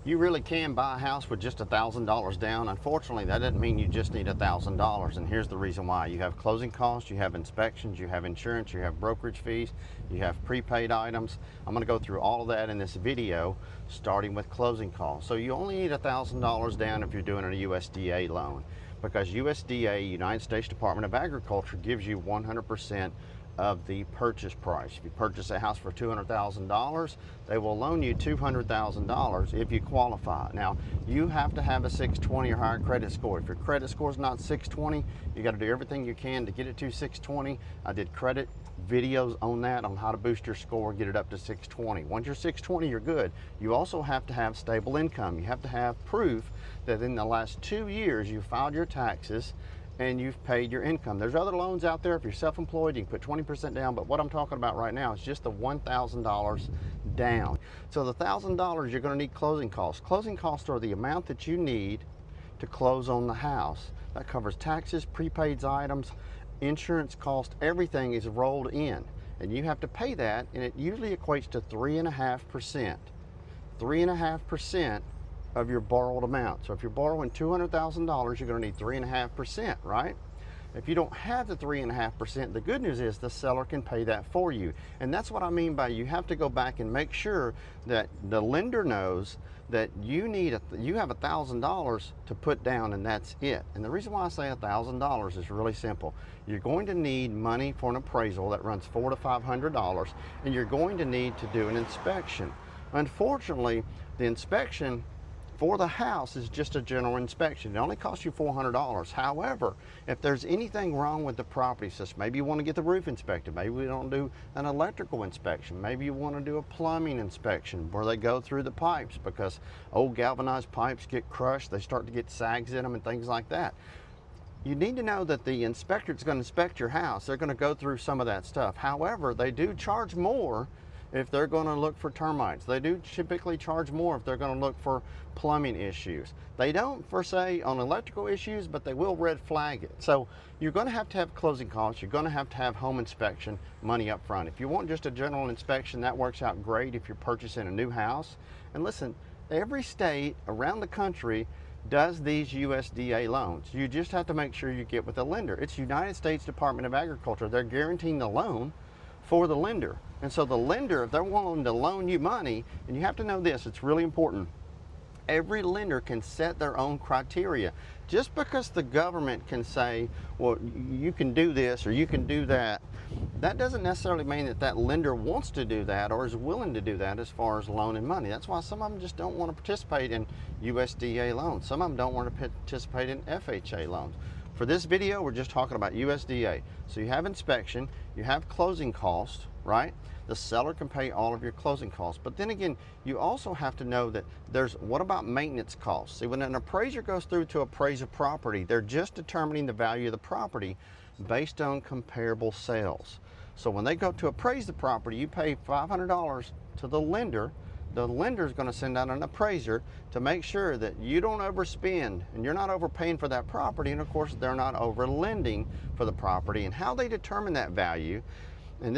You really can buy a house with just $1,000 down. Unfortunately, that doesn't mean you just need $1,000. And here's the reason why. You have closing costs, you have inspections, you have insurance, you have brokerage fees, you have prepaid items. I'm going to go through all of that in this video, starting with closing costs. So you only need $1,000 down if you're doing a USDA loan, because USDA, United States Department of Agriculture, gives you 100% of the purchase price. If you purchase a house for $200,000, they will loan you $200,000 if you qualify. Now, you have to have a 620 or higher credit score. If your credit score is not 620, you got to do everything you can to get it to 620. I did credit videos on that, on how to boost your score, get it up to 620. Once you're 620, you're good. You also have to have stable income. You have to have proof that in the last 2 years you filed your taxes and you've paid your income. There's other loans out there. If you're self-employed, you can put 20% down, but what I'm talking about right now is just the $1,000 down. So the $1,000, you're going to need closing costs. Closing costs are the amount that you need to close on the house. That covers taxes, prepaid items, insurance cost, everything is rolled in. And you have to pay that, and it usually equates to 3.5%. 3.5% of your borrowed amount. So if you're borrowing $200,000, you're going to need 3.5%, right? If you don't have the 3.5%, the good news is the seller can pay that for you. And that's what I mean by you have to go back and make sure that the lender knows that you have $1,000 to put down, and that's it. And the reason why I say $1,000 is really simple. You're going to need money for an appraisal that runs $400 to $500, and you're going to need to do an inspection. Unfortunately, the inspection for the house is just a general inspection. It only costs you $400. However, if there's anything wrong with the property system, maybe you want to get the roof inspected, maybe we don't do an electrical inspection, maybe you want to do a plumbing inspection where they go through the pipes, because old galvanized pipes get crushed, they start to get sags in them and things like that. You need to know that the inspector is going to inspect your house. They're going to go through some of that stuff. However, they do charge more if they're going to look for termites. They do typically charge more if they're going to look for plumbing issues. They don't, for say, on electrical issues, but they will red flag it. So you're going to have closing costs. You're going to have home inspection money up front. If you want just a general inspection, that works out great if you're purchasing a new house. And listen, every state around the country does these USDA loans. You just have to make sure you get with a lender. It's United States Department of Agriculture. They're guaranteeing the loan for the lender. And so the lender, if they're willing to loan you money, and you have to know this, it's really important, every lender can set their own criteria. Just because the government can say, well, you can do this or you can do that, that doesn't necessarily mean that that lender wants to do that or is willing to do that as far as loaning money. That's why some of them just don't want to participate in USDA loans. Some of them don't want to participate in FHA loans. For this video, we're just talking about USDA. So you have inspection, you have closing costs, right? The seller can pay all of your closing costs. But then again, you also have to know that what about maintenance costs? See, when an appraiser goes through to appraise a property, they're just determining the value of the property based on comparable sales. So when they go to appraise the property, you pay $500 to the lender. The lender is going to send out an appraiser to make sure that you don't overspend and you're not overpaying for that property, and of course they're not over lending for the property. And how they determine that value, and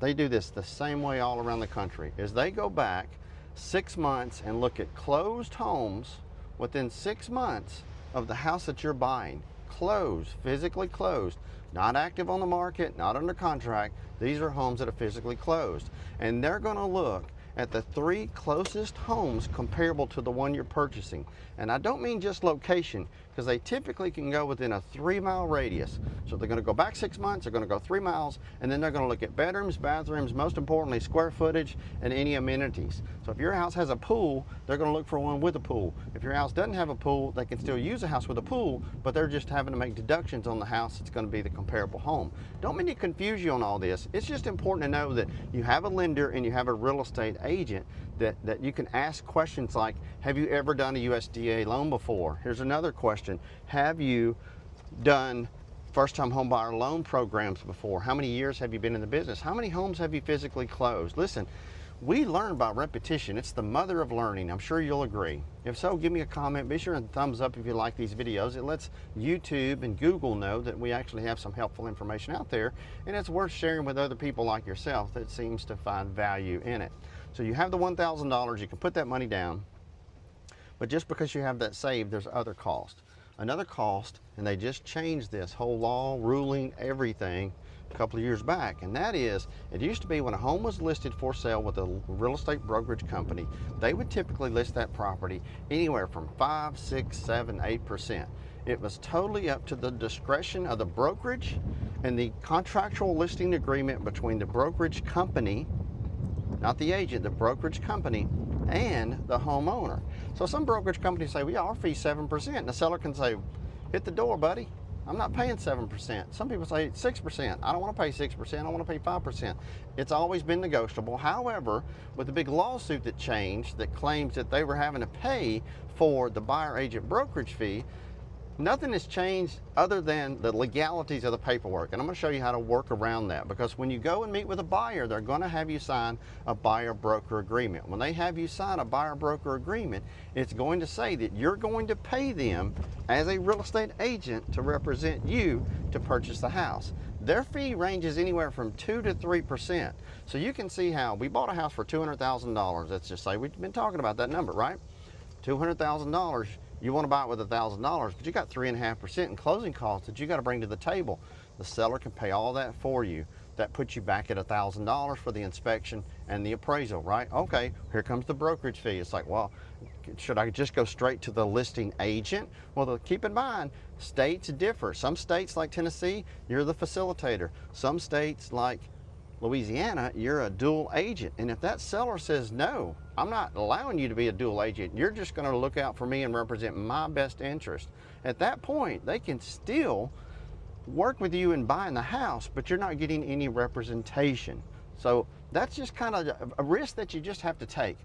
they do this the same way all around the country, is they go back 6 months and look at closed homes within 6 months of the house that you're buying. Closed, physically closed, not active on the market, not under contract. These are homes that are physically closed, and they're going to look at the 3 closest homes comparable to the one you're purchasing. And I don't mean just location, because they typically can go within a 3-mile radius. So they're going to go back 6 months, they're going to go 3 miles, and then they're going to look at bedrooms, bathrooms, most importantly square footage and any amenities. So if your house has a pool, they're going to look for one with a pool. If your house doesn't have a pool, they can still use a house with a pool, but they're just having to make deductions on the house that's going to be the comparable home. Don't mean to confuse you on all this. It's just important to know that you have a lender and you have a real estate agent that you can ask questions like, have you ever done a USDA loan before? Here's another question. Have you done first-time home buyer loan programs before? How many years have you been in the business? How many homes have you physically closed? Listen, we learn by repetition. It's the mother of learning. I'm sure you'll agree. If so, give me a comment. Be sure and thumbs up if you like these videos. It lets YouTube and Google know that we actually have some helpful information out there, and it's worth sharing with other people like yourself that seems to find value in it. So you have the $1,000. You can put that money down. But just because you have that saved, there's other cost. Another cost, and they just changed this whole law, ruling, everything a couple of years back, and that is, it used to be when a home was listed for sale with a real estate brokerage company, they would typically list that property anywhere from 5, 6, 7, 8%. It was totally up to the discretion of the brokerage and the contractual listing agreement between the brokerage company, not the agent, the brokerage company, and the homeowner. So some brokerage companies say, well, yeah, our fee's 7%. And the seller can say, hit the door, buddy. I'm not paying 7%. Some people say 6%. I don't want to pay 6%. I want to pay 5%. It's always been negotiable. However, with the big lawsuit that changed that claims that they were having to pay for the buyer agent brokerage fee, nothing has changed other than the legalities of the paperwork. And I'm going to show you how to work around that, because when you go and meet with a buyer, they're going to have you sign a buyer broker agreement. When they have you sign a buyer broker agreement, it's going to say that you're going to pay them as a real estate agent to represent you to purchase the house. Their fee ranges anywhere from 2 to 3%. So you can see how we bought a house for $200,000. Let's just say we've been talking about that number, right? $200,000. You want to buy it with $1,000, but you got 3.5% in closing costs that you got to bring to the table. The seller can pay all that for you. That puts you back at $1,000 for the inspection and the appraisal, right? Okay, here comes the brokerage fee. It's like, well, should I just go straight to the listing agent? Well, keep in mind, states differ. Some states like Tennessee, you're the facilitator. Some states like Louisiana, you're a dual agent. And if that seller says, no, I'm not allowing you to be a dual agent, you're just going to look out for me and represent my best interest. At that point, they can still work with you in buying the house, but you're not getting any representation. So that's just kind of a risk that you just have to take.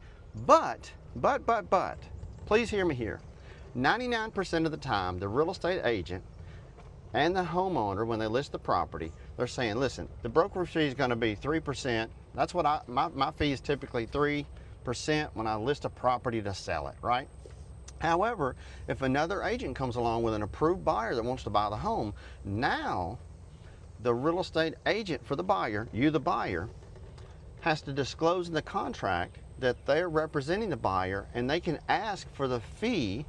But, please hear me here. 99% of the time, the real estate agent and the homeowner, when they list the property, they're saying, listen, the brokerage fee is going to be 3%. That's what my fee is typically 3% when I list a property to sell it, right? However, if another agent comes along with an approved buyer that wants to buy the home, now the real estate agent for the buyer, you the buyer, has to disclose in the contract that they're representing the buyer, and they can ask for the fee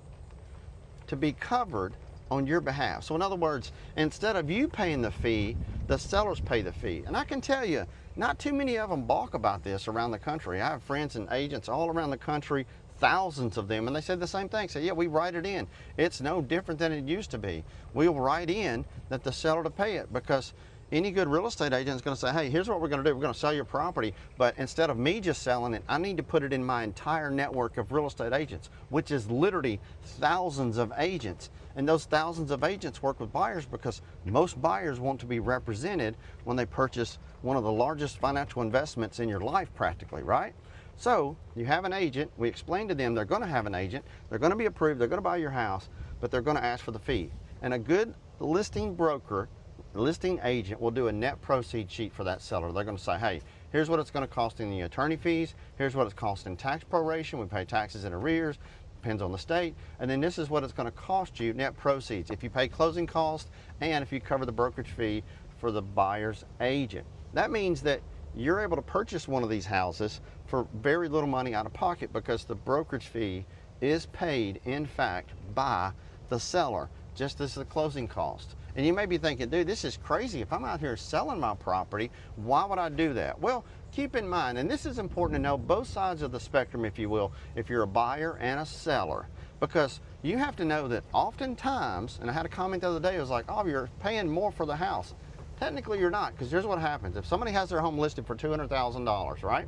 to be covered on your behalf. So in other words, instead of you paying the fee, the sellers pay the fee. And I can tell you, not too many of them balk about this around the country. I have friends and agents all around the country, thousands of them, and they said the same thing. Say, yeah, we write it in. It's no different than it used to be. We'll write in that the seller to pay it, because any good real estate agent is going to say, hey, here's what we're going to do. We're going to sell your property, but instead of me just selling it, I need to put it in my entire network of real estate agents, which is literally thousands of agents. And those thousands of agents work with buyers because most buyers want to be represented when they purchase one of the largest financial investments in your life practically, right? So you have an agent. We explain to them they're going to have an agent. They're going to be approved. They're going to buy your house, but they're going to ask for the fee. And a good listing broker, listing agent, will do a net proceeds sheet for that seller. They're going to say, hey, here's what it's going to cost in the attorney fees. Here's what it's cost in tax proration. We pay taxes in arrears. Depends on the state. And then this is what it's going to cost you net proceeds if you pay closing costs and if you cover the brokerage fee for the buyer's agent. That means that you're able to purchase one of these houses for very little money out of pocket, because the brokerage fee is paid, in fact, by the seller, just as the closing cost. And you may be thinking, dude, this is crazy. If I'm out here selling my property, why would I do that? Well, keep in mind, and this is important to know, both sides of the spectrum, if you will, if you're a buyer and a seller, because you have to know that oftentimes, and I had a comment the other day, it was like, oh, you're paying more for the house. Technically, you're not, because here's what happens. If somebody has their home listed for $200,000, right?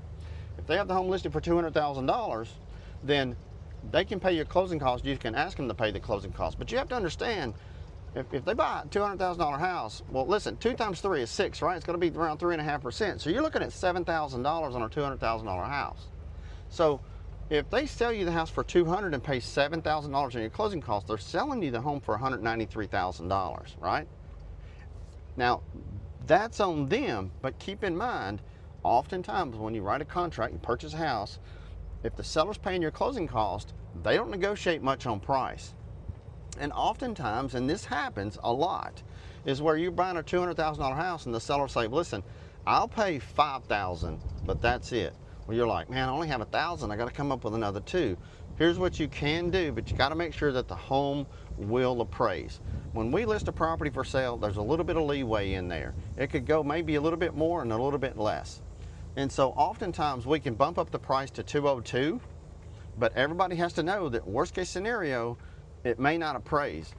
If they have the home listed for $200,000, then they can pay your closing costs. You can ask them to pay the closing costs. But you have to understand, if they buy a $200,000 house, well, listen, 2 times 3 is 6, right? It's going to be around 3.5%. So you're looking at $7,000 on a $200,000 house. So if they sell you the house for $200,000 and pay $7,000 in your closing costs, they're selling you the home for $193,000, right? Now, that's on them, but keep in mind, oftentimes when you write a contract, you purchase a house, if the seller's paying your closing cost, they don't negotiate much on price. And oftentimes, and this happens a lot, is where you're buying a $200,000 house and the seller say, listen, I'll pay $5,000, but that's it. Well, you're like, man, I only have $1,000. I got to come up with another $2,000. Here's what you can do, but you got to make sure that the home will appraise. When we list a property for sale, there's a little bit of leeway in there. It could go maybe a little bit more and a little bit less. And so oftentimes we can bump up the price to 202, but everybody has to know that worst case scenario, it may not appraise.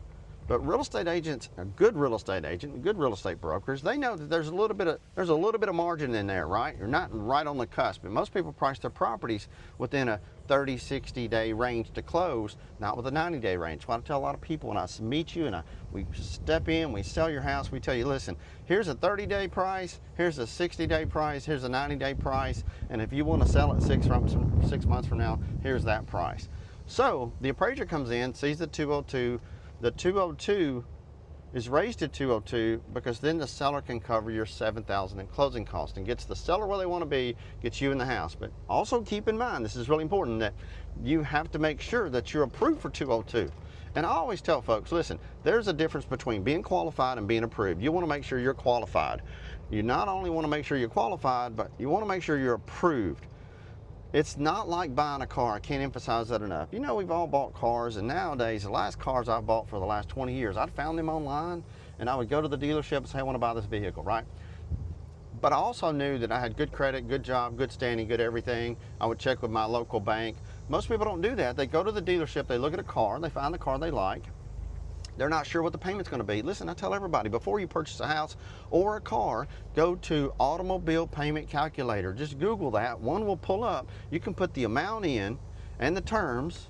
But real estate agents, a good real estate agent, good real estate brokers, they know that there's a little bit of margin in there, right? You're not right on the cusp. And most people price their properties within a 30, 60-day range to close, not with a 90-day range. What I tell a lot of people when I meet you and we step in, we sell your house, we tell you, listen, here's a 30-day price, here's a 60-day price, here's a 90-day price, and if you want to sell it 6 months from now, here's that price. So the appraiser comes in, sees the 202. The 202 is raised to 202 because then the seller can cover your $7,000 in closing costs and gets the seller where they want to be, gets you in the house. But also keep in mind, this is really important, that you have to make sure that you're approved for 202. And I always tell folks, listen, there's a difference between being qualified and being approved. You want to make sure you're qualified. You not only want to make sure you're qualified, but you want to make sure you're approved. It's not like buying a car. I can't emphasize that enough. You know, we've all bought cars, and nowadays, the last cars I've bought for the last 20 years, I'd found them online, and I would go to the dealership and say, I want to buy this vehicle, right? But I also knew that I had good credit, good job, good standing, good everything. I would check with my local bank. Most people don't do that. They go to the dealership, they look at a car, they find the car they like. They're not sure what the payment's going to be. Listen, I tell everybody, before you purchase a house or a car, go to automobile payment calculator. Just Google that. One will pull up. You can put the amount in and the terms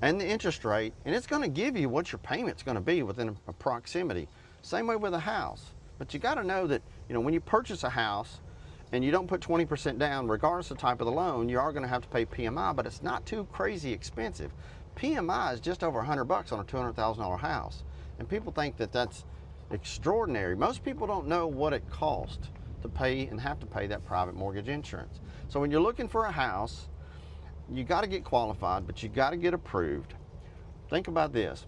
and the interest rate, and it's going to give you what your payment's going to be within a proximity. Same way with a house. But you got to know that, you know, when you purchase a house and you don't put 20% down, regardless of the type of the loan, you are going to have to pay PMI, but it's not too crazy expensive. PMI is just over $100 on a $200,000 house. And people think that that's extraordinary. Most people don't know what it costs to pay and have to pay that private mortgage insurance. So when you're looking for a house, you got to get qualified, but you got to get approved. Think about this.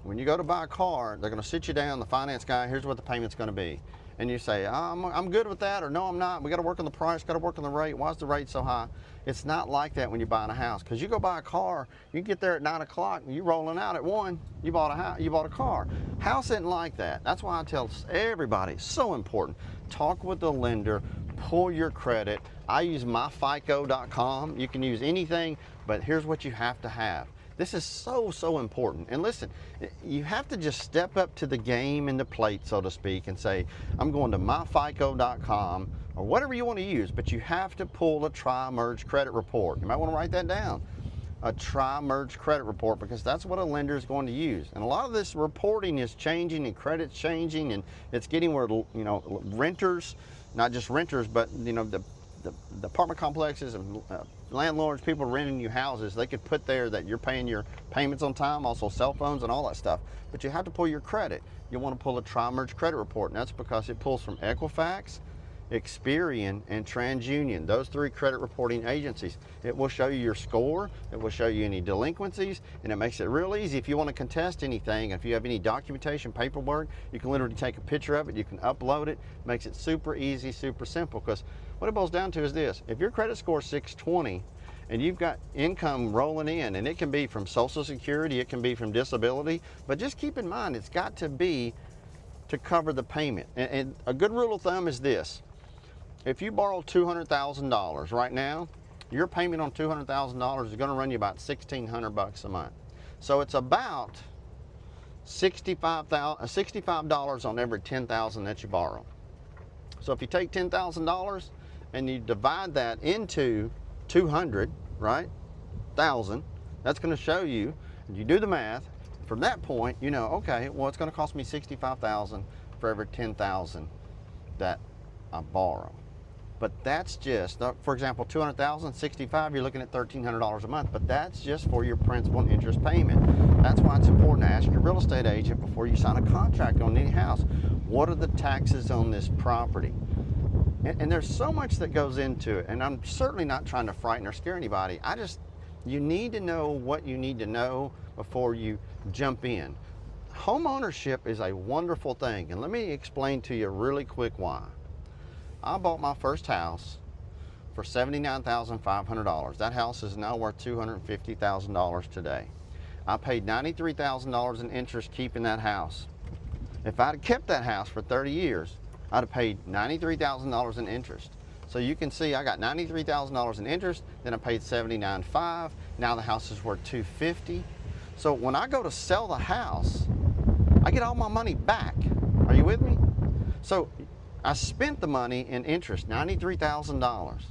When you go to buy a car, they're going to sit you down, the finance guy, here's what the payment's going to be. And you say, I'm good with that, or no, I'm not. We got to work on the price, got to work on the rate. Why is the rate so high? It's not like that when you're buying a house, because you go buy a car, you get there at 9 o'clock, and you're rolling out at 1. You bought a house, you bought a car. House isn't like that. That's why I tell everybody, it's so important. Talk with the lender, pull your credit. I use myfico.com. You can use anything, but here's what you have to have. This is so important. And listen, you have to just step up to the game and the plate, so to speak, and say, I'm going to myfico.com or whatever you want to use, but you have to pull a tri-merge credit report. You might want to write that down. A tri-merge credit report, because that's what a lender is going to use. And a lot of this reporting is changing and credit's changing, and it's getting where, you know, renters, not just renters, but, you know, the apartment complexes and landlords, people renting you houses, they could put there that you're paying your payments on time, also cell phones and all that stuff. But you have to pull your credit. You want to pull a tri-merge credit report, and that's because it pulls from Equifax, Experian, and TransUnion, those 3 credit reporting agencies. It will show you your score, it will show you any delinquencies, and it makes it real easy. If you want to contest anything, if you have any documentation, paperwork, you can literally take a picture of it, you can upload it. Makes it super easy, super simple, because what it boils down to is this: if your credit score is 620 and you've got income rolling in, and it can be from Social Security, it can be from disability, but just keep in mind, it's got to be to cover the payment. And a good rule of thumb is this: if you borrow $200,000 right now, your payment on $200,000 is going to run you about $1,600 a month. So it's about $65 on every $10,000 that you borrow. So if you take $10,000 and you divide that into 200, right, thousand, that's going to show you, and you do the math, from that point, you know, okay, well, it's going to cost me $65,000 for every $10,000 that I borrow. But that's just, for example, $200,000, 65, you're looking at $1,300 a month, but that's just for your principal and interest payment. That's why it's important to ask your real estate agent before you sign a contract on any house, what are the taxes on this property? And there's so much that goes into it, and I'm certainly not trying to frighten or scare anybody. You need to know what you need to know before you jump in. Home ownership is a wonderful thing, and let me explain to you really quick why. I bought my first house for $79,500. That house is now worth $250,000 today. I paid $93,000 in interest keeping that house. If I'd kept that house for 30 years, I'd have paid $93,000 in interest. So you can see I got $93,000 in interest, then I paid $79,500. Now the house is worth $250,000. So when I go to sell the house, I get all my money back. Are you with me? So I spent the money in interest, $93,000.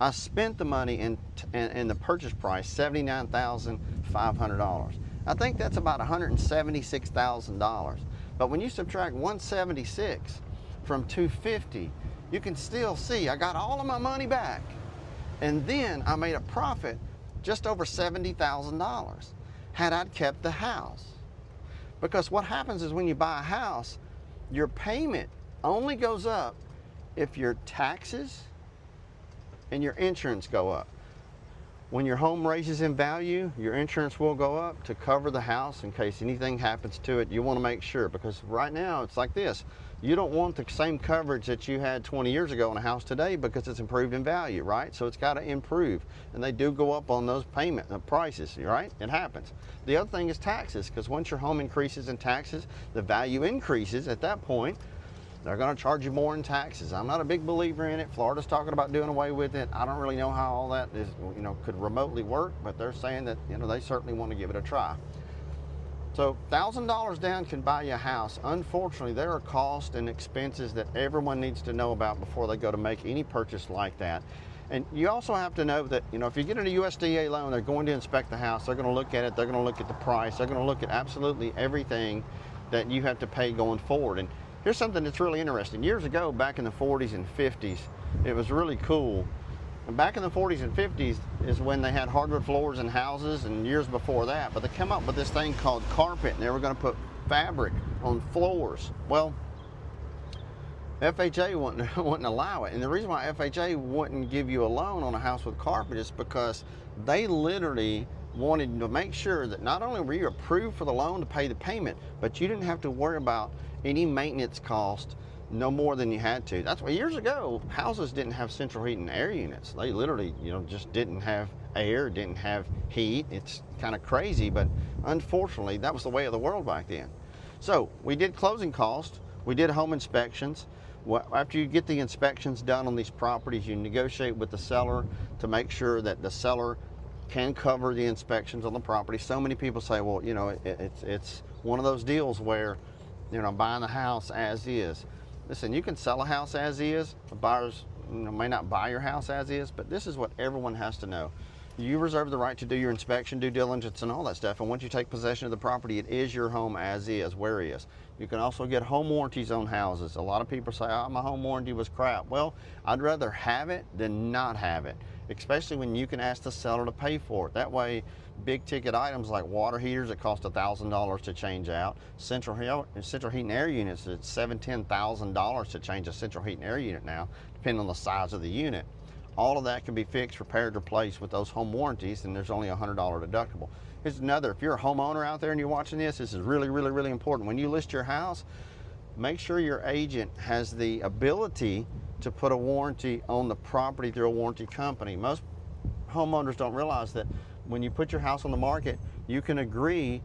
I spent the money in the purchase price, $79,500. I think that's about $176,000. But when you subtract 176 from 250, you can still see I got all of my money back. And then I made a profit just over $70,000 had I kept the house. Because what happens is when you buy a house, your payment only goes up if your taxes and your insurance go up. When your home raises in value, your insurance will go up to cover the house in case anything happens to it. You want to make sure, because right now it's like this. You don't want the same coverage that you had 20 years ago in a house today because it's improved in value, right? So it's got to improve, and they do go up on those payment prices, right? It happens. The other thing is taxes, because once your home increases in taxes, the value increases. At that point, they're going to charge you more in taxes. I'm not a big believer in it. Florida's talking about doing away with it. I don't really know how all that is, could remotely work, but they're saying that, they certainly want to give it a try. So $1,000 down can buy you a house. Unfortunately, there are costs and expenses that everyone needs to know about before they go to make any purchase like that. And you also have to know that, if you get a USDA loan, they're going to inspect the house. They're going to look at it. They're going to look at the price. They're going to look at absolutely everything that you have to pay going forward. And here's something that's really interesting. Years ago, back in the 40s and 50s, it was really cool. And back in the 40s and 50s is when they had hardwood floors in houses, and years before that. But they came up with this thing called carpet, and they were going to put fabric on floors. Well, FHA wouldn't allow it. And the reason why FHA wouldn't give you a loan on a house with carpet is because they literally wanted to make sure that not only were you approved for the loan to pay the payment, but you didn't have to worry about any maintenance cost no more than you had to. That's why years ago, houses didn't have central heat and air units. They literally, just didn't have air, didn't have heat. It's kind of crazy, but unfortunately, that was the way of the world back then. So we did closing costs. We did home inspections. After you get the inspections done on these properties, you negotiate with the seller to make sure that the seller can cover the inspections on the property. So many people say, well, it's one of those deals where, buying the house as is. Listen, you can sell a house as is. The buyers may not buy your house as is, but this is what everyone has to know. You reserve the right to do your inspection, due diligence, and all that stuff. And once you take possession of the property, it is your home as is, where it is. You can also get home warranties on houses. A lot of people say, oh, my home warranty was crap. Well, I'd rather have it than not have it, especially when you can ask the seller to pay for it. That way, big ticket items like water heaters that cost $1,000 to change out, central heat and air units, it's $7,000 to $10,000 to change a central heat and air unit now, depending on the size of the unit. All of that can be fixed, repaired, replaced with those home warranties, and there's only a $100 deductible. Here's another, if you're a homeowner out there and you're watching this is really, really, really important. When you list your house, make sure your agent has the ability to put a warranty on the property through a warranty company. Most homeowners don't realize that when you put your house on the market, you can agree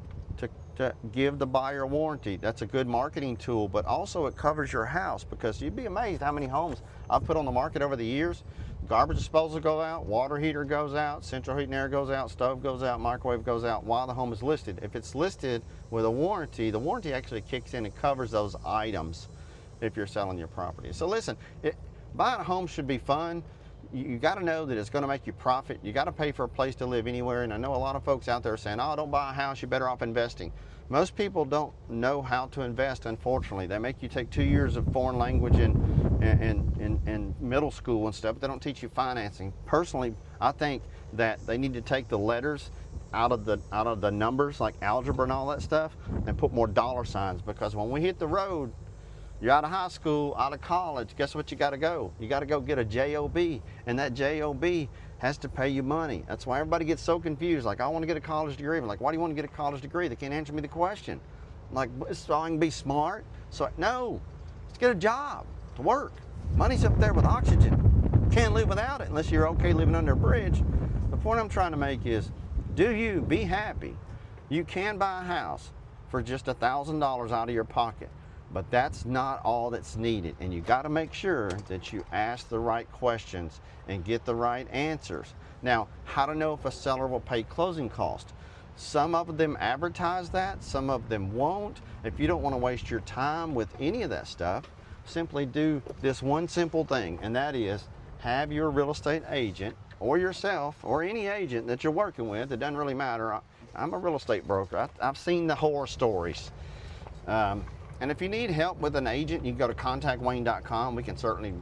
to give the buyer a warranty. That's a good marketing tool, but also it covers your house, because you'd be amazed how many homes I've put on the market over the years. Garbage disposal goes out, water heater goes out, central heat and air goes out, stove goes out, microwave goes out while the home is listed. If it's listed with a warranty, the warranty actually kicks in and covers those items if you're selling your property. So listen, buying a home should be fun. You got to know that it's going to make you profit. You got to pay for a place to live anywhere. And I know a lot of folks out there are saying, oh, don't buy a house, you're better off investing. Most people don't know how to invest, unfortunately. They make you take 2 years of foreign language in middle school and stuff, but they don't teach you financing. Personally, I think that they need to take the letters out of the numbers, like algebra and all that stuff, and put more dollar signs, because when we hit the road, you're out of high school, out of college, guess what you got to go? You got to go get a job, and that job has to pay you money. That's why everybody gets so confused. Like, I want to get a college degree. I'm like, why do you want to get a college degree? They can't answer me the question. I'm like, so I can be smart? So no, let's get a job to work. Money's up there with oxygen. can't live without it unless you're okay living under a bridge. The point I'm trying to make is, do you be happy. You can buy a house for just $1,000 out of your pocket, but that's not all that's needed. And you got to make sure that you ask the right questions and get the right answers. Now, how to know if a seller will pay closing costs? Some of them advertise that, some of them won't. If you don't want to waste your time with any of that stuff, simply do this one simple thing, and that is have your real estate agent or yourself or any agent that you're working with, it doesn't really matter. I'm a real estate broker. I've seen the horror stories. And if you need help with an agent, you can go to contactwayne.com. We can certainly,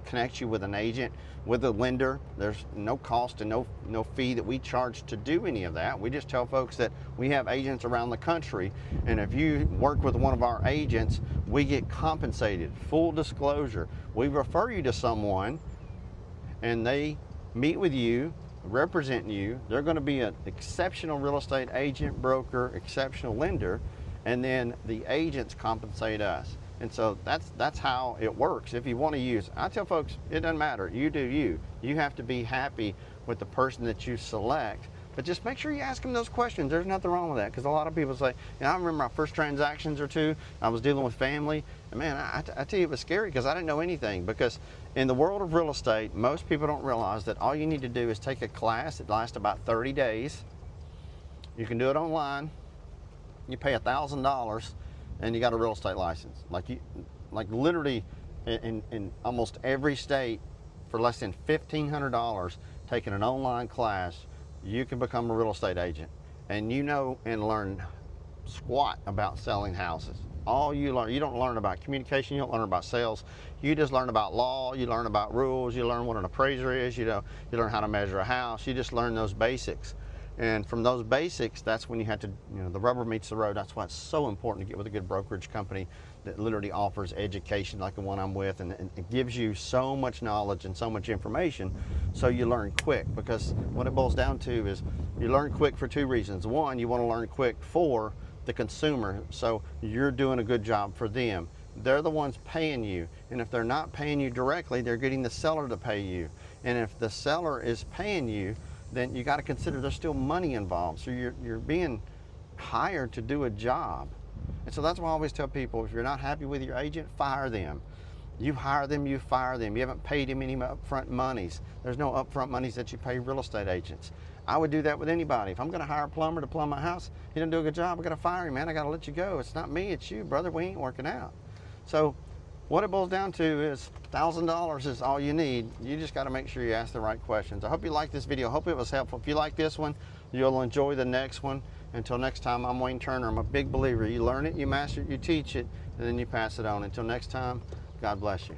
connect you with an agent, with a lender. There's no cost and no fee that we charge to do any of that. We just tell folks that we have agents around the country, and if you work with one of our agents, we get compensated. Full disclosure. We refer you to someone, and they meet with you, represent you. They're going to be an exceptional real estate agent, broker, exceptional lender, and then the agents compensate us. And so that's how it works. If you want to use, I tell folks, it doesn't matter. You do you. You have to be happy with the person that you select. But just make sure you ask them those questions. There's nothing wrong with that, because a lot of people say, I remember my first transactions or two, I was dealing with family, and man, I tell you, it was scary because I didn't know anything. Because in the world of real estate, most people don't realize that all you need to do is take a class that lasts about 30 days. You can do it online. You pay $1,000 and you got a real estate license. Like literally in almost every state, for less than $1,500, taking an online class, you can become a real estate agent. And and learn squat about selling houses. All you learn, you don't learn about communication, you don't learn about sales, you just learn about law, you learn about rules, you learn what an appraiser is, you learn how to measure a house, you just learn those basics. And from those basics, that's when you have to, the rubber meets the road. That's why it's so important to get with a good brokerage company that literally offers education like the one I'm with, and it gives you so much knowledge and so much information, so you learn quick. Because what it boils down to is you learn quick for two reasons. One, you want to learn quick for the consumer, so you're doing a good job for them. They're the ones paying you, and if they're not paying you directly, they're getting the seller to pay you. And if the seller is paying you, then you got to consider there's still money involved. So you're being hired to do a job. And so that's why I always tell people, if you're not happy with your agent, fire them. You hire them, you fire them. You haven't paid him any upfront monies. There's no upfront monies that you pay real estate agents. I would do that with anybody. If I'm going to hire a plumber to plumb my house, he didn't do a good job, I got to fire him, man. I got to let you go. It's not me, it's you, brother. We ain't working out. So what it boils down to is $1,000 is all you need. You just got to make sure you ask the right questions. I hope you liked this video. I hope it was helpful. If you like this one, you'll enjoy the next one. Until next time, I'm Wayne Turner. I'm a big believer. You learn it, you master it, you teach it, and then you pass it on. Until next time, God bless you.